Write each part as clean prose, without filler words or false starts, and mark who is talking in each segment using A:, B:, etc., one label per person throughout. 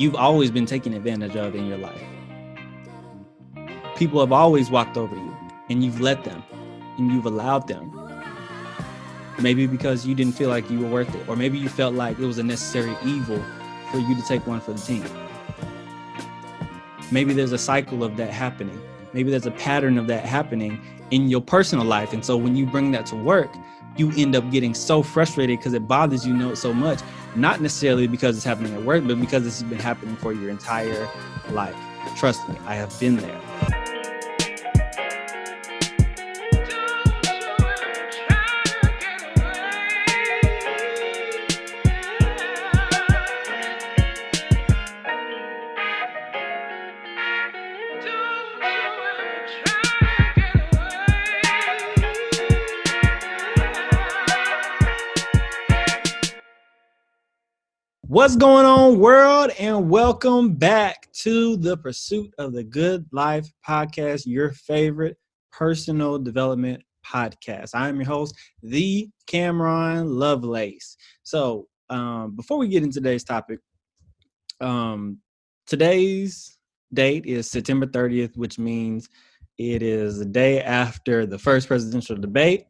A: you've always been taken advantage of in your life. People have always walked over you, and you've let them, and you've allowed them. Maybe because you didn't feel like you were worth it, or maybe you felt like it was a necessary evil for you to take one for the team. Maybe there's a cycle of that happening. Maybe there's a pattern of that happening in your personal life. And so when you bring that to work, you end up getting so frustrated because it bothers you so much, not necessarily because it's happening at work, but because this has been happening for your entire life. Trust me, I have been there. What's going on, world, and welcome back to the Pursuit of the Good Life podcast, your favorite personal development podcast. I am your host, the Cameron Lovelace. So before we get into today's topic, today's date is September 30th, which means it is the day after the first presidential debate.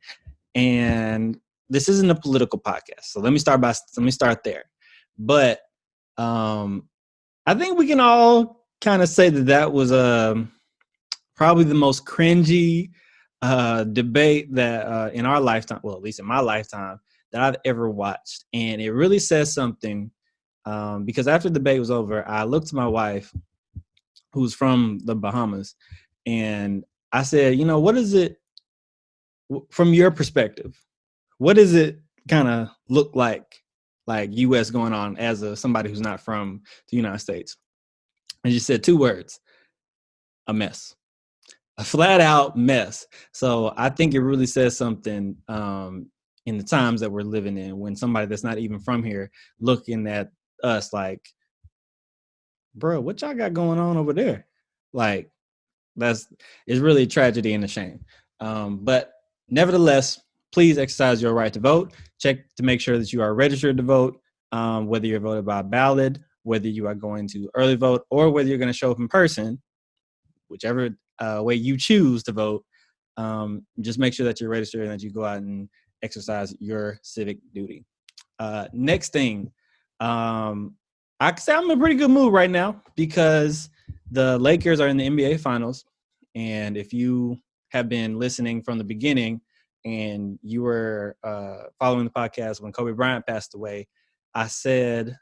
A: And this isn't a political podcast. So let me start there. But I think we can all kind of say that was probably the most cringy debate that in our lifetime, well, at least in my lifetime, that I've ever watched. And it really says something because after the debate was over, I looked to my wife, who's from the Bahamas, and I said, you know, what is it from your perspective? What does it kind of look like U.S. going on as somebody who's not from the United States? And she said two words: a mess, a flat out mess. So I think it really says something in the times that we're living in, when somebody that's not even from here looking at us like, bro, what y'all got going on over there? Like, it's really a tragedy and a shame. But nevertheless, please exercise your right to vote. Check to make sure that you are registered to vote, whether you're voted by ballot, whether you are going to early vote, or whether you're going to show up in person, whichever way you choose to vote. Just make sure that you're registered and that you go out and exercise your civic duty. Next thing, I can say I'm in a pretty good mood right now because the Lakers are in the NBA Finals. And if you have been listening from the beginning, and you were following the podcast when Kobe Bryant passed away, I said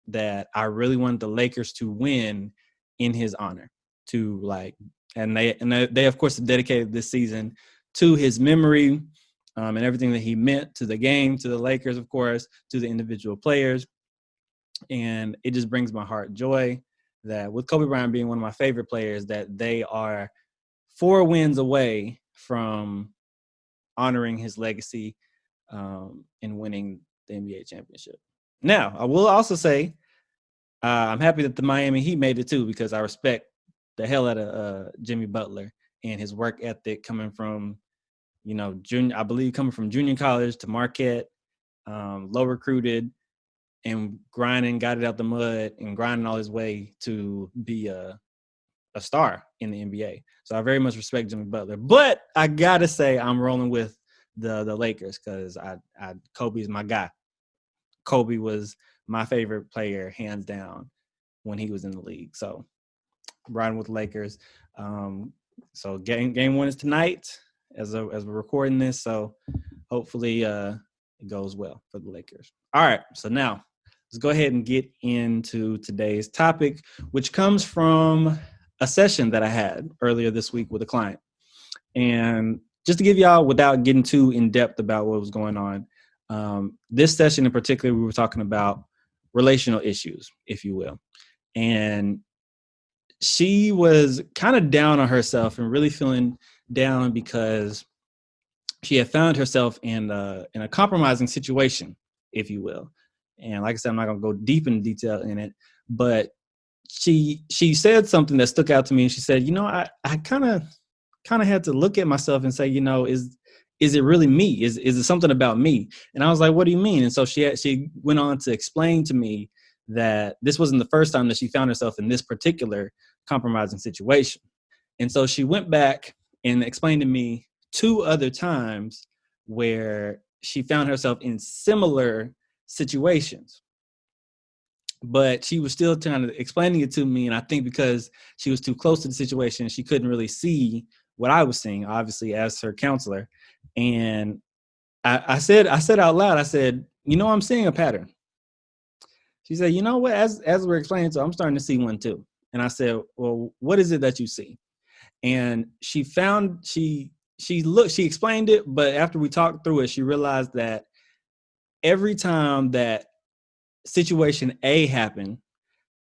A: that I really wanted the Lakers to win in his honor, and they of course dedicated this season to his memory and everything that he meant to the game, to the Lakers, of course, to the individual players. And it just brings my heart joy that with Kobe Bryant being one of my favorite players, that they are 4 wins away from honoring his legacy and winning the NBA championship. Now, I will also say I'm happy that the Miami Heat made it too, because I respect the hell out of Jimmy Butler and his work ethic coming from, coming from junior college to Marquette, low recruited, and grinding, got it out the mud and grinding all his way to be a star in the NBA. So I very much respect Jimmy Butler, but I gotta say I'm rolling with the Lakers because Kobe's my guy. Kobe was my favorite player, hands down, when he was in the league. So riding with the Lakers. So game 1 is tonight as we're recording this. So hopefully it goes well for the Lakers. All right. So now let's go ahead and get into today's topic, which comes from a session that I had earlier this week with a client. And just to give y'all, without getting too in depth about what was going on, this session in particular, we were talking about relational issues, if you will. And she was kind of down on herself and really feeling down because she had found herself in a compromising situation, if you will. And like I said, I'm not going to go deep in detail in it, but she said something that stuck out to me. And she said, I kind of had to look at myself and say, is it really me? Is it something about me? And I was like, what do you mean? And so she went on to explain to me that this wasn't the first time that she found herself in this particular compromising situation. And so she went back and explained to me 2 other times where she found herself in similar situations. But she was still trying to explaining it to me. And I think because she was too close to the situation, she couldn't really see what I was seeing, obviously, as her counselor. And I said out loud, I said, I'm seeing a pattern. She said, you know what, as we're explaining to her, I'm starting to see one too. And I said, well, what is it that you see? And she explained it, but after we talked through it, she realized that every time that situation A happened,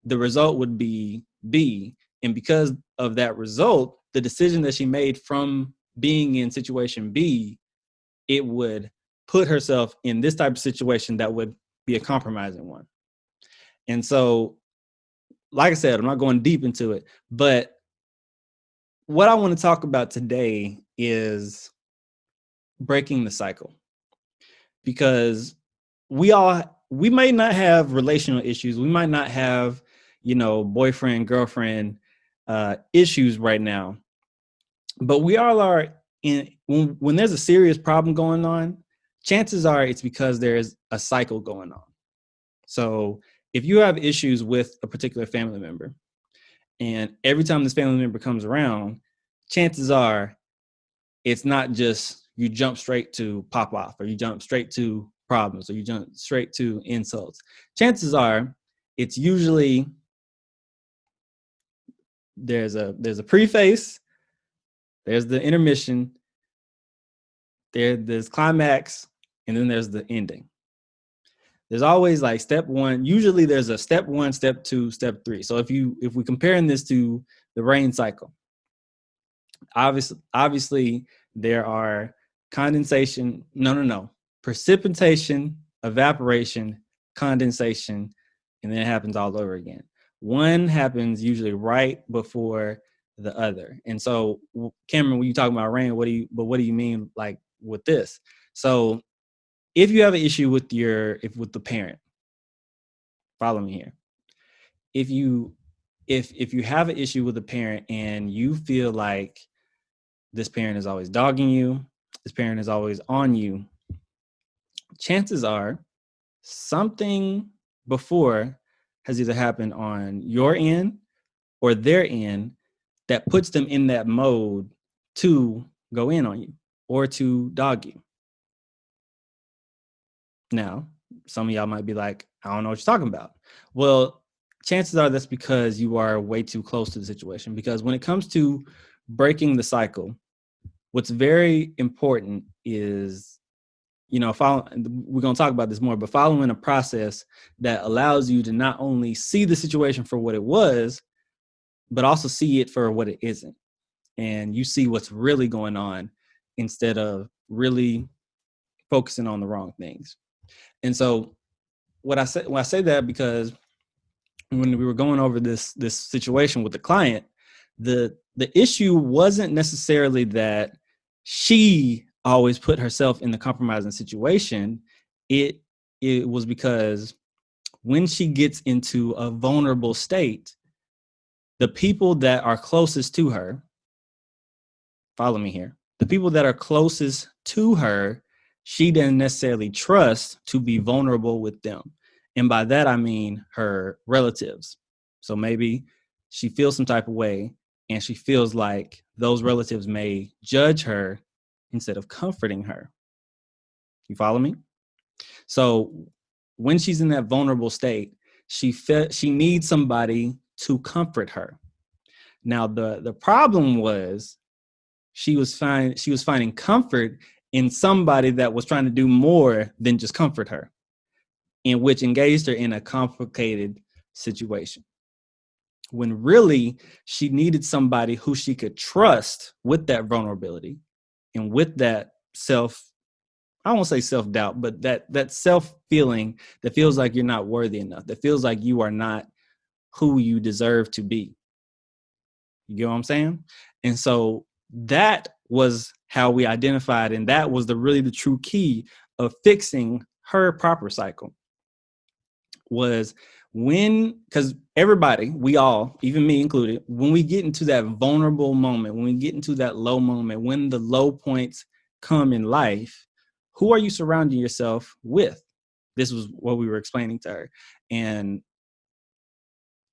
A: the result would be B. And because of that result, the decision that she made from being in situation B, it would put herself in this type of situation that would be a compromising one. And so, like I said, I'm not going deep into it, but what I want to talk about today is breaking the cycle. Because we may not have relational issues. We might not have, boyfriend, girlfriend issues right now. But we all are when there's a serious problem going on, chances are it's because there's a cycle going on. So if you have issues with a particular family member, and every time this family member comes around, chances are it's not just you jump straight to pop off, or you jump straight to problems, or you jump straight to insults. Chances are it's usually there's a preface, there's the intermission, there's climax, and then there's the ending. There's always like step one. Usually there's a step 1, step 2, step 3. So if we're comparing this to the rain cycle, obviously there are precipitation, evaporation, condensation, and then it happens all over again. One happens usually right before the other. And so, Cameron, when you talk about rain, what do you mean like with this? So if you have an issue with the parent, follow me here. If you have an issue with a parent and you feel like this parent is always dogging you, this parent is always on you, chances are something before has either happened on your end or their end that puts them in that mode to go in on you or to dog you. Now, some of y'all might be like, I don't know what you're talking about. Well, chances are that's because you are way too close to the situation. Because when it comes to breaking the cycle, what's very important is, we're going to talk about this more, but following a process that allows you to not only see the situation for what it was, but also see it for what it isn't. And you see what's really going on instead of really focusing on the wrong things. And so when I say that, because when we were going over this situation with the client, the issue wasn't necessarily that she always put herself in the compromising situation. It was because when she gets into a vulnerable state, the people that are closest to her, follow me here, the people that are closest to her, she didn't necessarily trust to be vulnerable with them. And by that, I mean her relatives. So maybe she feels some type of way and she feels like those relatives may judge her instead of comforting her. You follow me? So when she's in that vulnerable state, she needs somebody to comfort her. Now, the problem was she was finding comfort in somebody that was trying to do more than just comfort her, in which engaged her in a complicated situation. When really she needed somebody who she could trust with that vulnerability and with that I won't say self-doubt, but that self-feeling that feels like you're not worthy enough, that feels like you are not who you deserve to be. You get what I'm saying? And so that was how we identified, and that was the true key of fixing her proper cycle, was Because everybody, we all, even me included, when we get into that vulnerable moment, when we get into that low moment, when the low points come in life, who are you surrounding yourself with? This was what we were explaining to her. And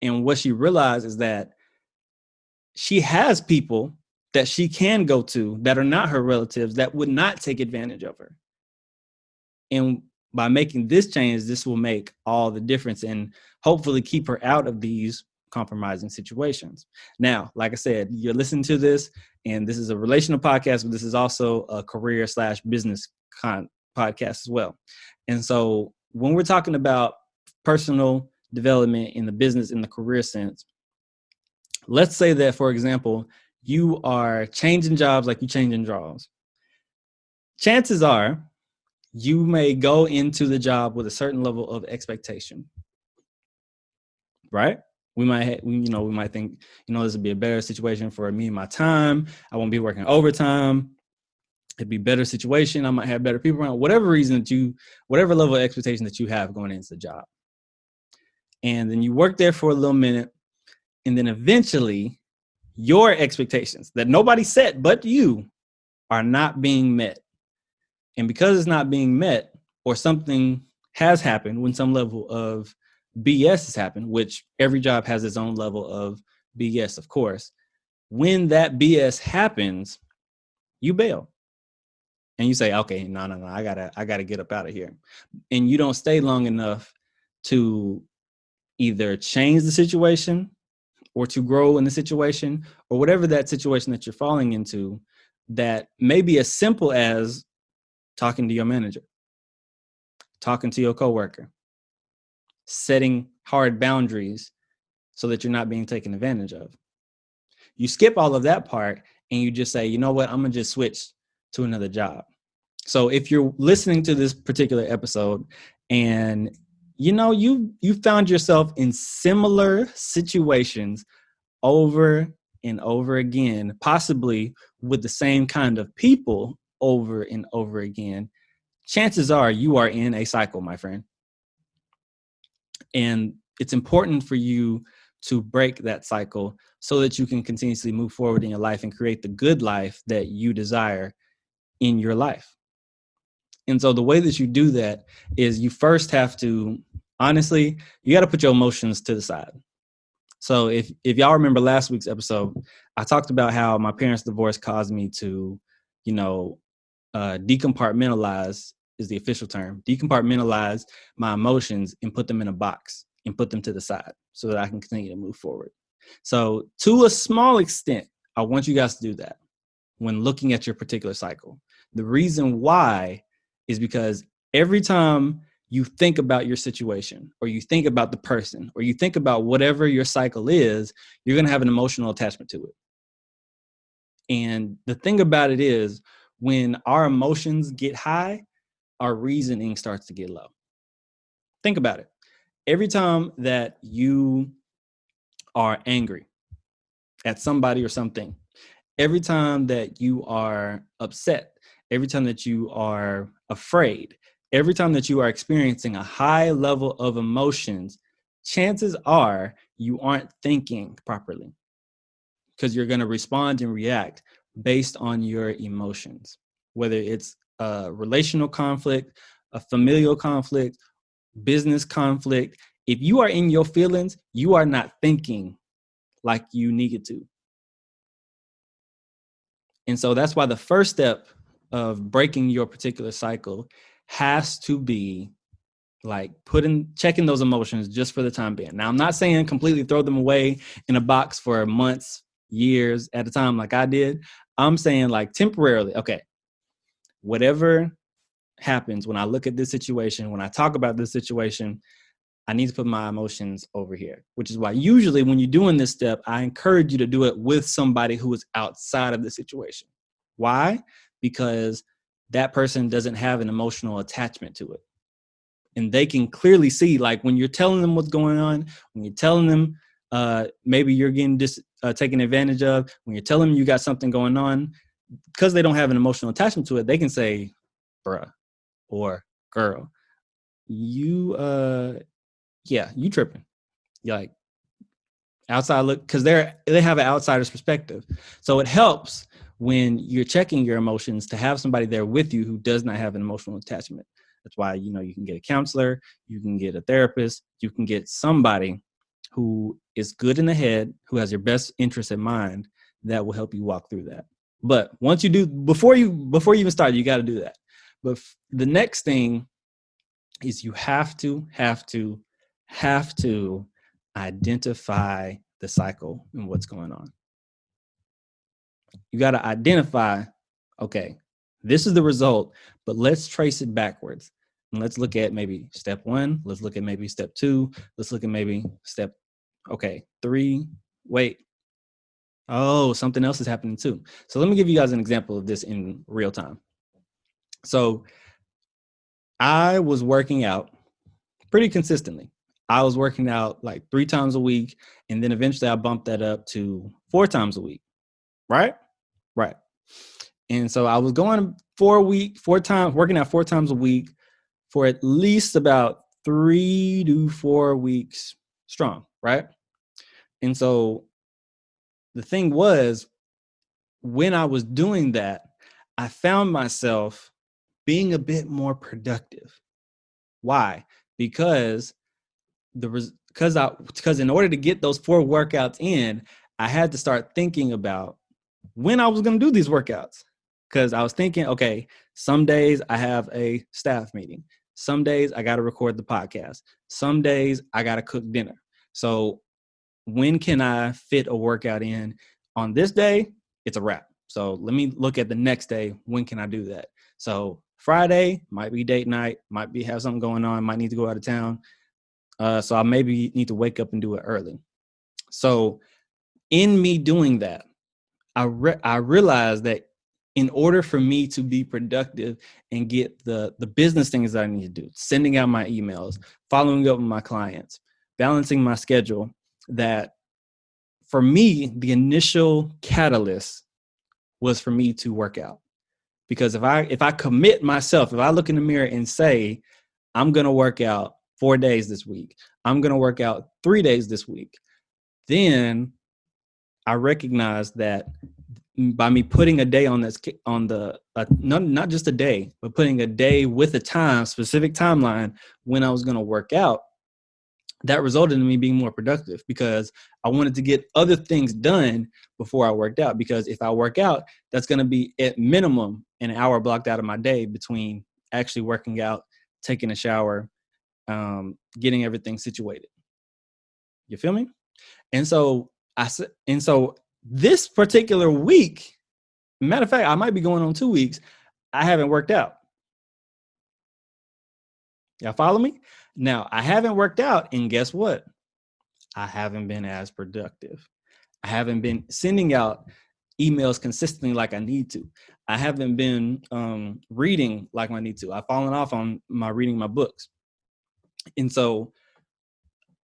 A: what she realized is that she has people that she can go to that are not her relatives that would not take advantage of her. And by making this change, this will make all the difference and hopefully keep her out of these compromising situations. Now, like I said, you're listening to this, and this is a relational podcast, but this is also a career/business podcast as well. And so when we're talking about personal development in the business, in the career sense, let's say that, for example, you are changing jobs like you changing drawers. Chances are you may go into the job with a certain level of expectation, right? We might think, this would be a better situation for me and my time. I won't be working overtime. It'd be a better situation. I might have better people around, whatever level of expectation that you have going into the job. And then you work there for a little minute, and then eventually your expectations that nobody set but you are not being met. And because it's not being met, or something has happened when some level of BS has happened, which every job has its own level of BS, of course. When that BS happens, you bail. And you say, okay, no, I gotta get up out of here. And you don't stay long enough to either change the situation or to grow in the situation, or whatever that situation that you're falling into, that may be as simple as talking to your manager, talking to your coworker, setting hard boundaries so that you're not being taken advantage of. You skip all of that part and you just say, you know what, I'm gonna just switch to another job. So if you're listening to this particular episode and you found yourself in similar situations over and over again, possibly with the same kind of people over and over again, chances are you are in a cycle, my friend. And it's important for you to break that cycle so that you can continuously move forward in your life and create the good life that you desire in your life. And so the way that you do that is you first have to, honestly, you got to put your emotions to the side. So if y'all remember last week's episode, I talked about how my parents' divorce caused me to, decompartmentalize is the official term, decompartmentalize my emotions and put them in a box and put them to the side so that I can continue to move forward. So to a small extent, I want you guys to do that when looking at your particular cycle. The reason why is because every time you think about your situation, or you think about the person, or you think about whatever your cycle is, you're going to have an emotional attachment to it. And the thing about it is, when our emotions get high, our reasoning starts to get low. Think about it. Every time that you are angry at somebody or something, every time that you are upset, every time that you are afraid, every time that you are experiencing a high level of emotions, chances are you aren't thinking properly, because you're going to respond and react based on your emotions, whether it's a relational conflict, a familial conflict, business conflict. If you are in your feelings, you are not thinking like you needed to. And so that's why the first step of breaking your particular cycle has to be like checking those emotions just for the time being. Now, I'm not saying completely throw them away in a box for months, years at a time like I did. I'm saying like temporarily, okay, whatever happens when I look at this situation, when I talk about this situation, I need to put my emotions over here, which is why usually when you're doing this step, I encourage you to do it with somebody who is outside of the situation. Why? Because that person doesn't have an emotional attachment to it. And they can clearly see, like when you're telling them what's going on, when you're telling them maybe you're getting taken advantage of, when you're telling them you got something going on, because they don't have an emotional attachment to it, they can say, bruh, or girl, you tripping. like outside look, because they have an outsider's perspective. So it helps when you're checking your emotions to have somebody there with you who does not have an emotional attachment. That's why, you can get a counselor, you can get a therapist, you can get somebody who is good in the head, who has your best interest in mind, that will help you walk through that. But once you do, before you even start, you got to do that. But the next thing is you have to identify the cycle and what's going on. You got to identify, okay, this is the result, but let's trace it backwards. And let's look at maybe step 1. Let's look at maybe step 2. Let's look at maybe step, 3. Wait. Oh, something else is happening too. So let me give you guys an example of this in real time. So I was working out pretty consistently. I was working out like 3 times a week. And then eventually I bumped that up to 4 times a week. Right. And so I was going 4 times, working out 4 times a week for at least about 3 to 4 weeks strong. Right. And so the thing was, when I was doing that, I found myself being a bit more productive. Why? Because in order to get those 4 workouts in, I had to start thinking about when I was going to do these workouts. Because I was thinking, okay, some days I have a staff meeting. Some days I got to record the podcast. Some days I got to cook dinner. So when can I fit a workout in? On this day, it's a wrap. So let me look at the next day. When can I do that? So Friday might be date night, might be have something going on, might need to go out of town. So I maybe need to wake up and do it early. So in me doing that, I realized that in order for me to be productive and get the business things that I need to do, sending out my emails, following up with my clients, balancing my schedule, that for me, the initial catalyst was for me to work out. Because if I commit myself, if I look in the mirror and say, I'm going to work out 4 days this week, I'm going to work out 3 days this week, then I recognize that by me putting a day on not just a day, but putting a day with a specific timeline when I was going to work out, that resulted in me being more productive because I wanted to get other things done before I worked out. Because if I work out, that's going to be at minimum an hour blocked out of my day between actually working out, taking a shower, getting everything situated. You feel me? And so this particular week, matter of fact, I might be going on 2 weeks, I haven't worked out. Y'all follow me? Now, I haven't worked out, and guess what? I haven't been as productive. I haven't been sending out emails consistently like I need to. I haven't been reading like I need to. I've fallen off on my reading my books. And so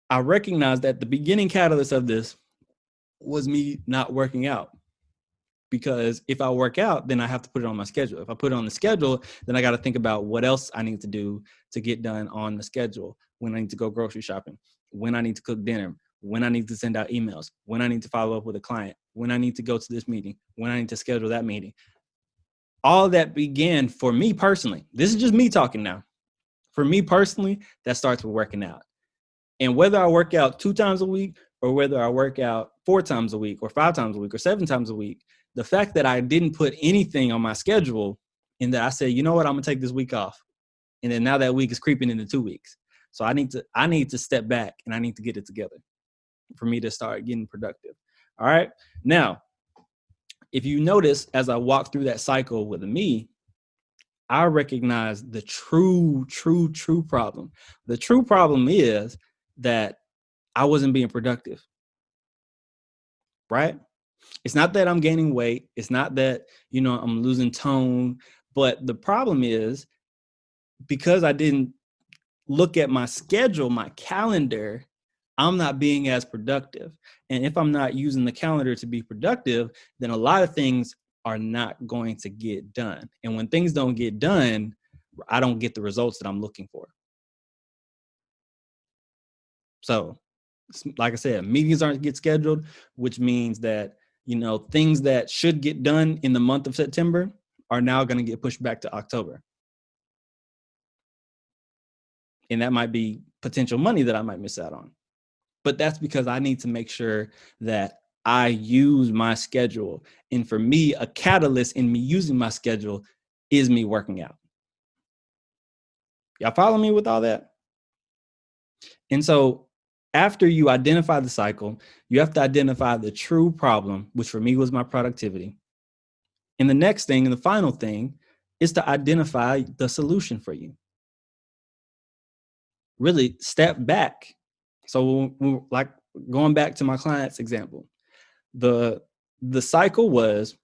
A: I recognize that the beginning catalyst of this was me not working out. Because if I work out, then I have to put it on my schedule. If I put it on the schedule, then I got to think about what else I need to do to get done on the schedule. When I need to go grocery shopping, when I need to cook dinner, when I need to send out emails, when I need to follow up with a client, when I need to go to this meeting, when I need to schedule that meeting. All that began for me personally. This is just me talking now. For me personally, that starts with working out. And whether I work out 2 times a week or whether I work out 4 times a week or 5 times a week or 7 times a week, the fact that I didn't put anything on my schedule and that I said, you know what, I'm gonna take this week off. And then now that week is creeping into 2 weeks. So I need to step back and I need to get it together for me to start getting productive. All right. Now, if you notice, as I walk through that cycle with me, I recognize the true problem. The true problem is that I wasn't being productive. Right? It's not that I'm gaining weight. It's not that, I'm losing tone. But the problem is because I didn't look at my schedule, my calendar, I'm not being as productive. And if I'm not using the calendar to be productive, then a lot of things are not going to get done. And when things don't get done, I don't get the results that I'm looking for. So Like I said, meetings aren't get scheduled, which means that, things that should get done in the month of September are now going to get pushed back to October. And that might be potential money that I might miss out on. But that's because I need to make sure that I use my schedule. And for me, a catalyst in me using my schedule is me working out. Y'all follow me with all that? And so after you identify the cycle, you have to identify the true problem, which for me was my productivity. And the next thing, and the final thing, is to identify the solution for you. Really step back. So like going back to my client's example, the cycle was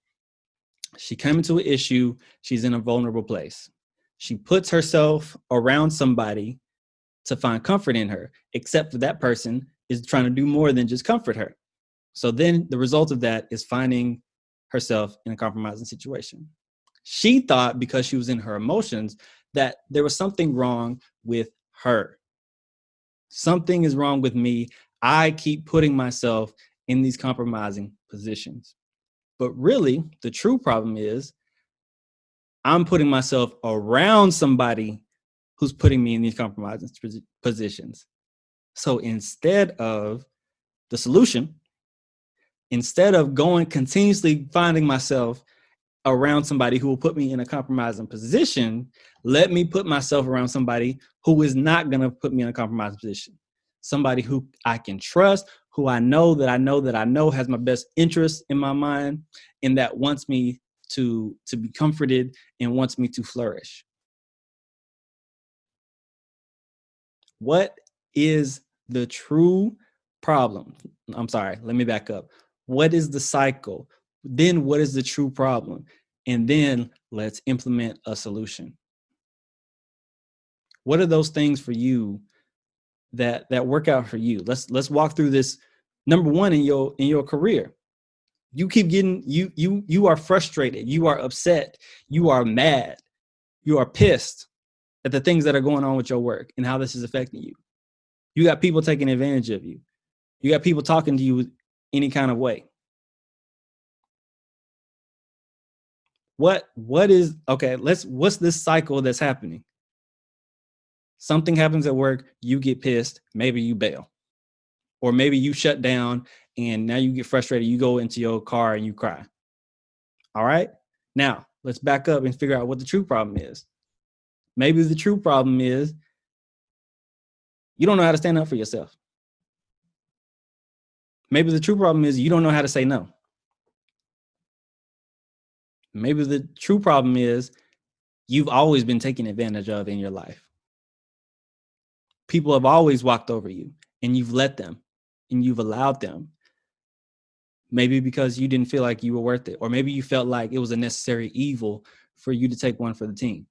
A: she came into an issue, she's in a vulnerable place. She puts herself around somebody to find comfort in her, except for that person is trying to do more than just comfort her. So then the result of that is finding herself in a compromising situation. She thought because she was in her emotions that there was something wrong with her. Something is wrong with me. I keep putting myself in these compromising positions. But really, the true problem is I'm putting myself around somebody who's putting me in these compromising positions. So instead of the solution, instead of going continuously finding myself around somebody who will put me in a compromising position, let me put myself around somebody who is not going to put me in a compromising position. Somebody who I can trust, who I know has my best interest in my mind, and that wants me to be comforted and wants me to flourish. What is the true problem? I'm sorry, let me back up. What is the cycle? Then what is the true problem? And then let's implement a solution. What are those things for you that work out for you? Let's walk through this. Number one, in your career, you keep getting you are frustrated, you are upset, you are mad, you are pissed at the things that are going on with your work and how this is affecting you. You got people taking advantage of you. You got people talking to you any kind of way. What's this cycle that's happening? Something happens at work, you get pissed, maybe you bail. Or maybe you shut down and now you get frustrated, you go into your car and you cry. All right? Now, let's back up and figure out what the true problem is. Maybe the true problem is you don't know how to stand up for yourself. Maybe the true problem is you don't know how to say no. Maybe the true problem is you've always been taken advantage of in your life. People have always walked over you and you've let them and you've allowed them. Maybe because you didn't feel like you were worth it, or maybe you felt like it was a necessary evil for you to take one for the team.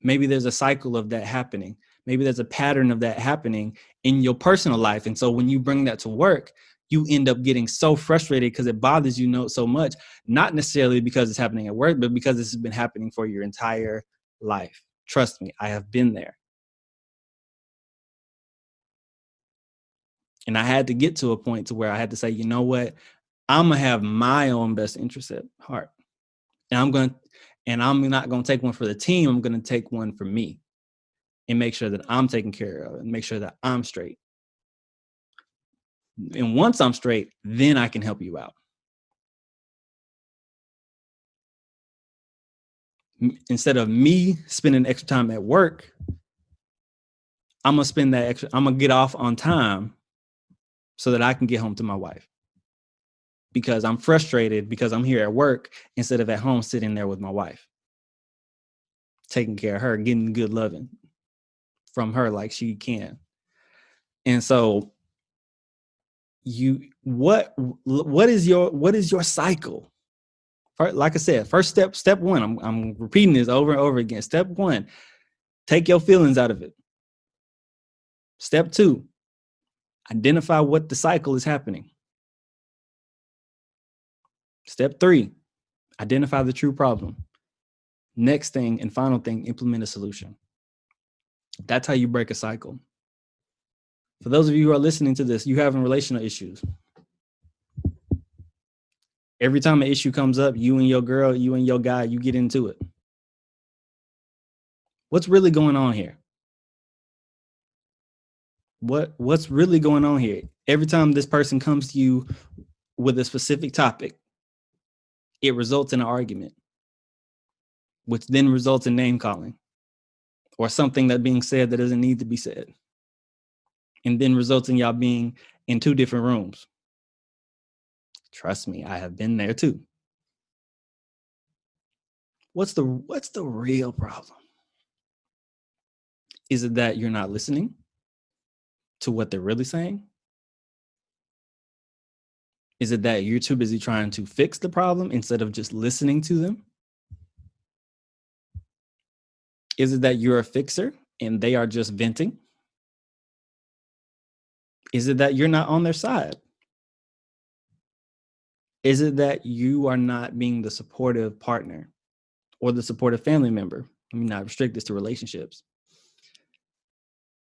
A: Maybe there's a cycle of that happening. Maybe there's a pattern of that happening in your personal life. And so when you bring that to work, you end up getting so frustrated because it bothers you so much, not necessarily because it's happening at work, but because this has been happening for your entire life. Trust me, I have been there. And I had to get to a point to where I had to say, you know what? I'm going to have my own best interest at heart. And I'm not going to take one for the team. I'm going to take one for me and make sure that I'm taken care of and make sure that I'm straight. And once I'm straight, then I can help you out. Instead of me spending extra time at work, I'm going to spend that extra, I'm going to get off on time so that I can get home to my wife. Because I'm frustrated because I'm here at work instead of at home sitting there with my wife, taking care of her, getting good loving from her like she can. And so what is your cycle? Like I said, first step one, I'm repeating this over and over again. Step one, take your feelings out of it. Step two, identify what the cycle is happening. Step three, identify the true problem. Next thing and final thing, implement a solution. That's how you break a cycle. For those of you who are listening to this, you having relational issues. Every time an issue comes up, you and your girl, you and your guy, you get into it. What's really going on here? What's really going on here? Every time this person comes to you with a specific topic, it results in an argument, which then results in name calling or something that being said that doesn't need to be said, and then results in y'all being in two different rooms. Trust me, I have been there too. What's the real problem? Is it that you're not listening to what they're really saying? Is it that you're too busy trying to fix the problem instead of just listening to them? Is it that you're a fixer and they are just venting? Is it that you're not on their side? Is it that you are not being the supportive partner or the supportive family member? Let me not restrict this to relationships.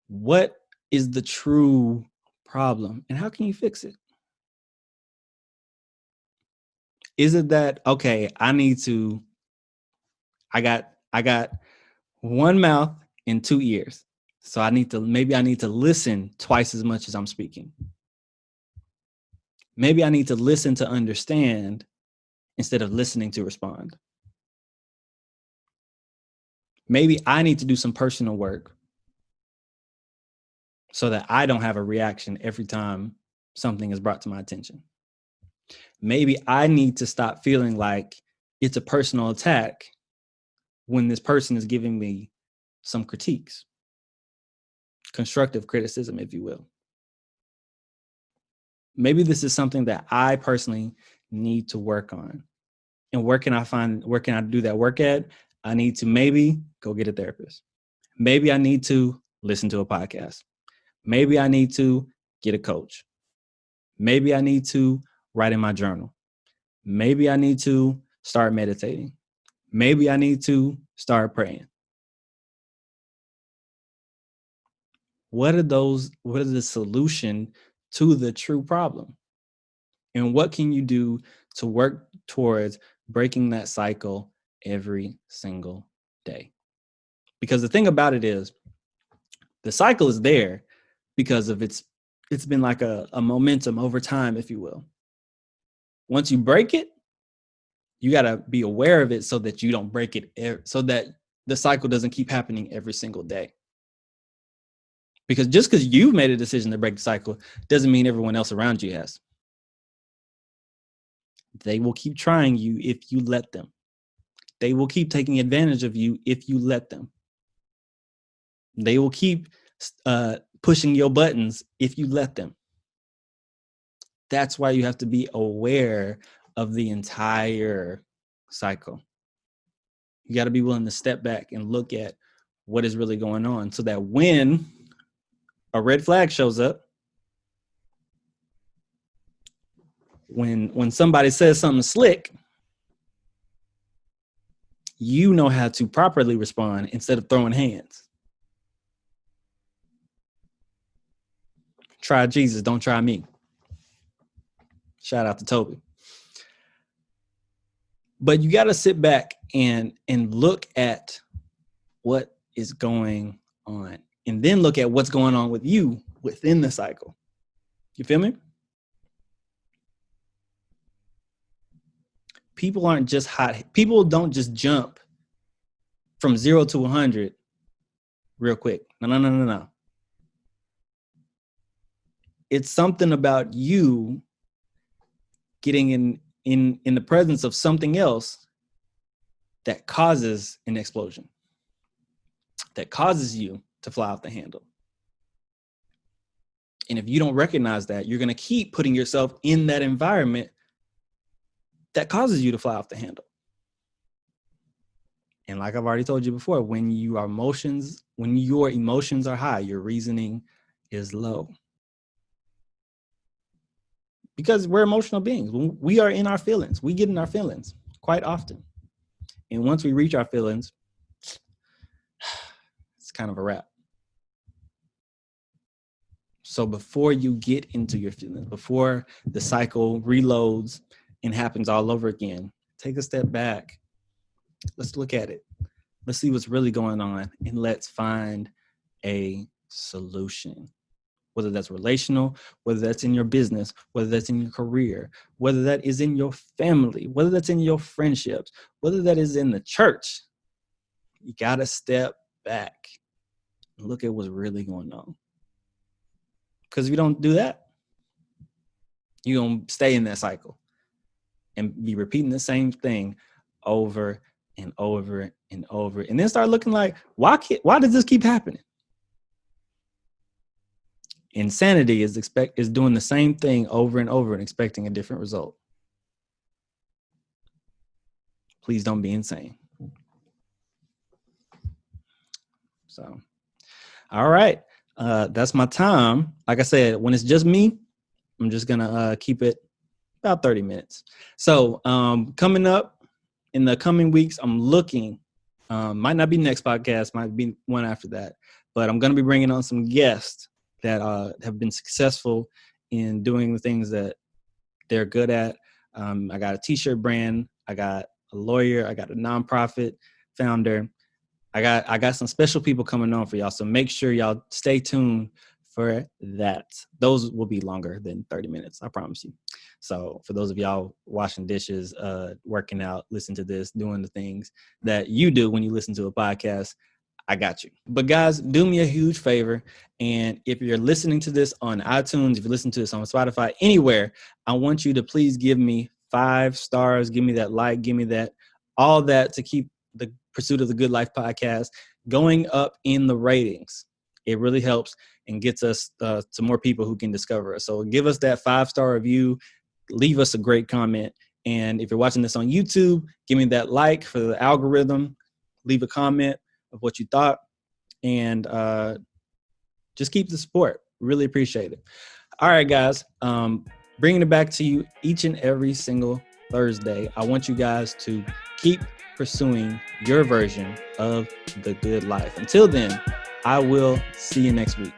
A: What is the true problem and how can you fix it? Is it that, okay, I got one mouth and two ears. So maybe I need to listen twice as much as I'm speaking. Maybe I need to listen to understand instead of listening to respond. Maybe I need to do some personal work so that I don't have a reaction every time something is brought to my attention. Maybe I need to stop feeling like it's a personal attack when this person is giving me some critiques, constructive criticism, if you will. Maybe this is something that I personally need to work on. And where can I do that work at? I need to maybe go get a therapist. Maybe I need to listen to a podcast. Maybe I need to get a coach. Maybe I need to write in my journal. Maybe I need to start meditating. Maybe I need to start praying. What is the solution to the true problem? And what can you do to work towards breaking that cycle every single day? Because the thing about it is, the cycle is there because of it's been like a momentum over time, if you will. Once you break it, you got to be aware of it so that you don't break it, so that the cycle doesn't keep happening every single day. Because just because you've made a decision to break the cycle doesn't mean everyone else around you has. They will keep trying you if you let them. They will keep taking advantage of you if you let them. They will keep pushing your buttons if you let them. That's why you have to be aware of the entire cycle. You got to be willing to step back and look at what is really going on so that when a red flag shows up, when somebody says something slick, you know how to properly respond instead of throwing hands. Try Jesus, don't try me. Shout out to Toby. But you got to sit back and look at what is going on, and then look at what's going on with you within the cycle. You feel me? People aren't just hot. People don't just jump from 0 to 100 real quick. No. It's something about you getting in the presence of something else that causes an explosion, that causes you to fly off the handle. And if you don't recognize that, you're going to keep putting yourself in that environment that causes you to fly off the handle. And like I've already told you before, when your emotions are high, your reasoning is low. Because we're emotional beings. We are in our feelings. We get in our feelings quite often. And once we reach our feelings, it's kind of a wrap. So before you get into your feelings, before the cycle reloads and happens all over again, take a step back. Let's look at it. Let's see what's really going on, and let's find a solution. Whether that's relational, whether that's in your business, whether that's in your career, whether that is in your family, whether that's in your friendships, whether that is in the church, you got to step back and look at what's really going on. Because if you don't do that, you're going to stay in that cycle and be repeating the same thing over and over and over. And then start looking like, why does this keep happening? Insanity is doing the same thing over and over and expecting a different result. Please don't be insane. So, all right. That's my time. Like I said, when it's just me, I'm just going to keep it about 30 minutes. So coming up in the coming weeks, I'm looking, might not be next podcast, might be one after that, but I'm going to be bringing on some guests that have been successful in doing the things that they're good at. I got a t-shirt brand. I got a lawyer. I got a nonprofit founder. I got some special people coming on for y'all. So make sure y'all stay tuned for that. Those will be longer than 30 minutes. I promise you. So for those of y'all washing dishes, working out, listen to this, doing the things that you do when you listen to a podcast, I got you. But guys, do me a huge favor. And if you're listening to this on iTunes, if you listen to this on Spotify, anywhere, I want you to please give me 5 stars. Give me that like, give me that, all that to keep the Pursuit of the Good Life podcast going up in the ratings. It really helps and gets us to more people who can discover us. So give us that 5-star review, leave us a great comment. And if you're watching this on YouTube, give me that like for the algorithm, leave a comment of what you thought, and just keep the support. Really appreciate it. All right, guys, bringing it back to you each and every single Thursday. I want you guys to keep pursuing your version of the good life. Until then, I will see you next week.